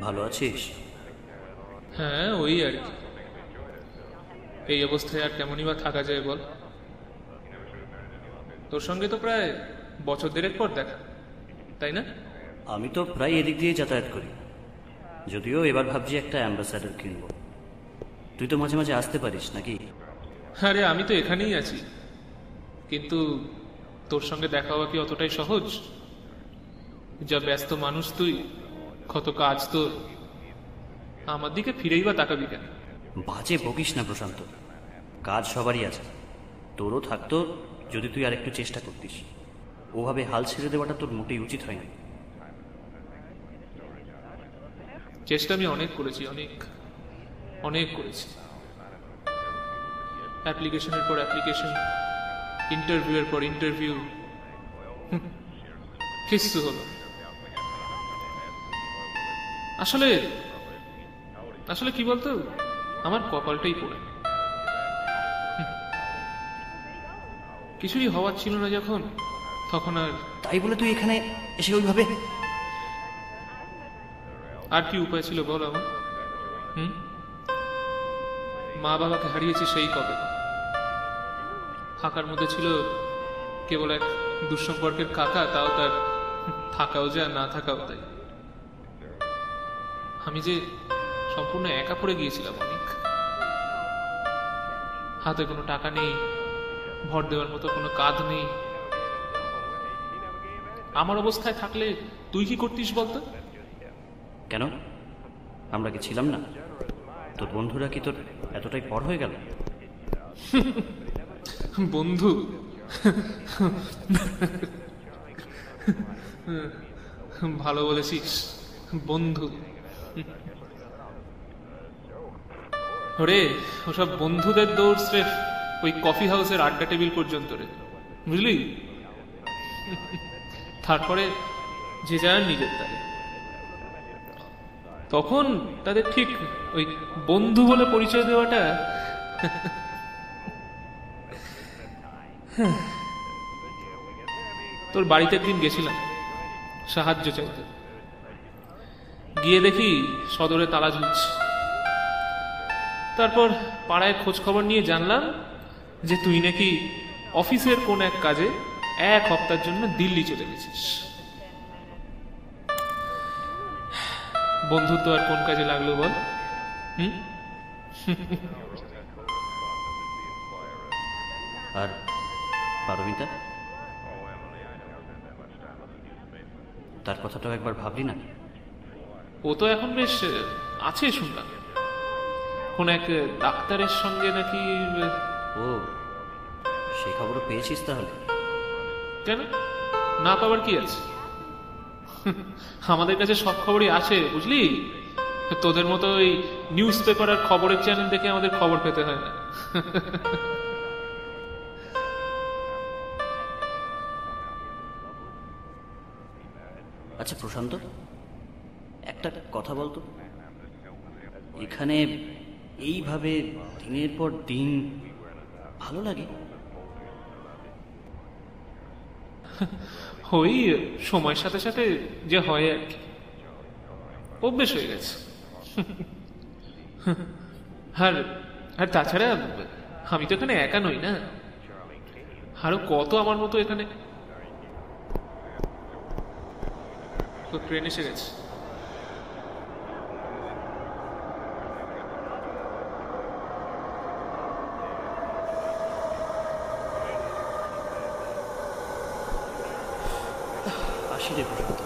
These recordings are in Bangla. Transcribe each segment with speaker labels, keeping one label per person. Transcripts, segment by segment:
Speaker 1: ভালো আছিস?
Speaker 2: হ্যাঁ, ওই আর কি। এই অবস্থায় আর কেমনই বা থাকা যায় বল। তোর সঙ্গে তো প্রায় বছর দেড়েক পর দেখা, তাই না?
Speaker 1: আমি তো প্রায় এদিক দিয়ে যাতায়াত করি, যদিও এবার ভাবছি একটা অ্যাম্বাসাডার কিনবো। তুই তো মাঝে মাঝে আসতে পারিস নাকি?
Speaker 2: আরে আমি তো এখানেই আছি, কিন্তু তোর সঙ্গে দেখা হওয়া কি অতটাই সহজ? যা ব্যস্ত মানুষ তুই, কত কাজ তোর, আমার দিকে ফিরেই বা তাকাবি কেন?
Speaker 1: বাজে বকিস না প্রশান্ত, কাজ সবারই আছে, তোরও থাকতো যদি তুই আর একটু চেষ্টা করতিস। ওভাবে হাল ছেড়ে দেওয়াটা তোর মোটেই উচিত হয়নি।
Speaker 2: চেষ্টা আমি অনেক করেছি, অনেক অনেক করেছি। অ্যাপ্লিকেশনের পর অ্যাপ্লিকেশন, ইন্টারভিউয়ের পর ইন্টারভিউ, কিচ্ছু হলো না। আসলে আসলে কি বলতো, আমার কপালটাই পড়ে কিছুই হওয়ার ছিল না যখন, তখন আর
Speaker 1: তাই বলে তুই এখানে এসে ওইভাবে?
Speaker 2: আর কি উপায় ছিল বল আমার? হুম, মা বাবাকে হারিয়েছি সেই কবে। ফাঁকার মধ্যে ছিল কেবল এক দুঃসম্পর্কের কাকা, তাও তার থাকাও যা না থাকাও তাই। আমি যে সম্পূর্ণ একা পড়ে গিয়েছিলাম অনেক। হাতে কোনো টাকা নেই, ভর দেওয়ার মতো কোনো কাঁধ নেই। আমার অবস্থায় থাকলে তুই কি করতিস বলতো?
Speaker 1: কেন, আমরা কি ছিলাম না? তোর বন্ধুরা কি তোর এতটাই পর হয়ে গেল?
Speaker 2: বন্ধু? ভালো বলেছিস, বন্ধু। ওরে, ওসব বন্ধুদের দৌড় স্রেফ ওই কফি হাউসের আড্ডা টেবিল পর্যন্ত রে, বুঝলি? তারপরে যে যার নিজের তালে। তখন তাদের ঠিক ওই বন্ধু বলে পরিচয় দেওয়াটা। তোর বাড়িতে একদিন গেছিলাম সাহায্য চাইতে, গিয়ে দেখি সদরে তালা ঝুলছে। তারপর পাড়ায় খোঁজ খবর নিয়ে জানলাম যে তুই নাকি অফিসের কোন এক কাজে 1 সপ্তাহের জন্য দিল্লি চলে গেছিস। বন্ধুত্ব আর কোন কাজে লাগলো বল? হুম?
Speaker 1: আর পারমিতা, তার কথাটাও একবার ভাবলি না?
Speaker 2: ও তো এখন বেশ আছে শুনলাম, কোন এক ডাক্তারের সঙ্গে নাকি।
Speaker 1: ও, সেই খবরও পেয়েছিস তাহলে?
Speaker 2: কেন, না পাওয়ার কি আছে? আমাদের কাছে সব খবরই আসে, বুঝলি? তোদের মতো ওই নিউজ পেপার আর খবরের চ্যানেল দেখে আমাদের খবর পেতে হয় না।
Speaker 1: আচ্ছা প্রশান্ত, একটা কথা বলতো, এখানে এইভাবে দিনের পর দিন ভালো লাগে?
Speaker 2: ওই সময়ের সাথে সাথে যে হয় আর কি, অভ্যেস হয়ে গেছে। আর আর তাছাড়া আমি তো এখানে একা নই না, আরো কত আমার মতো এখানে। তো ট্রেন এসে গেছে।
Speaker 1: আসি রে প্রশান্ত।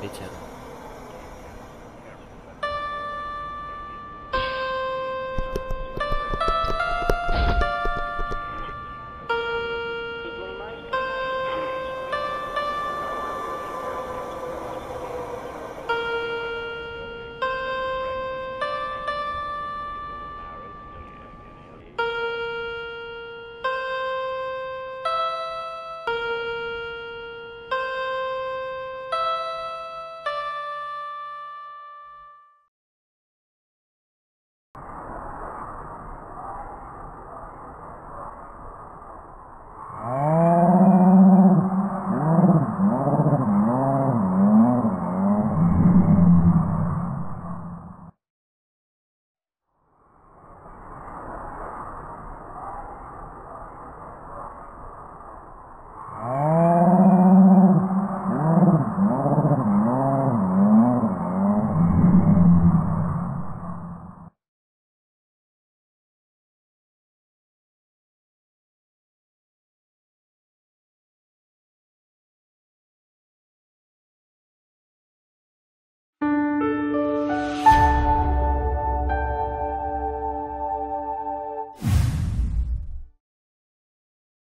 Speaker 1: বেচারা।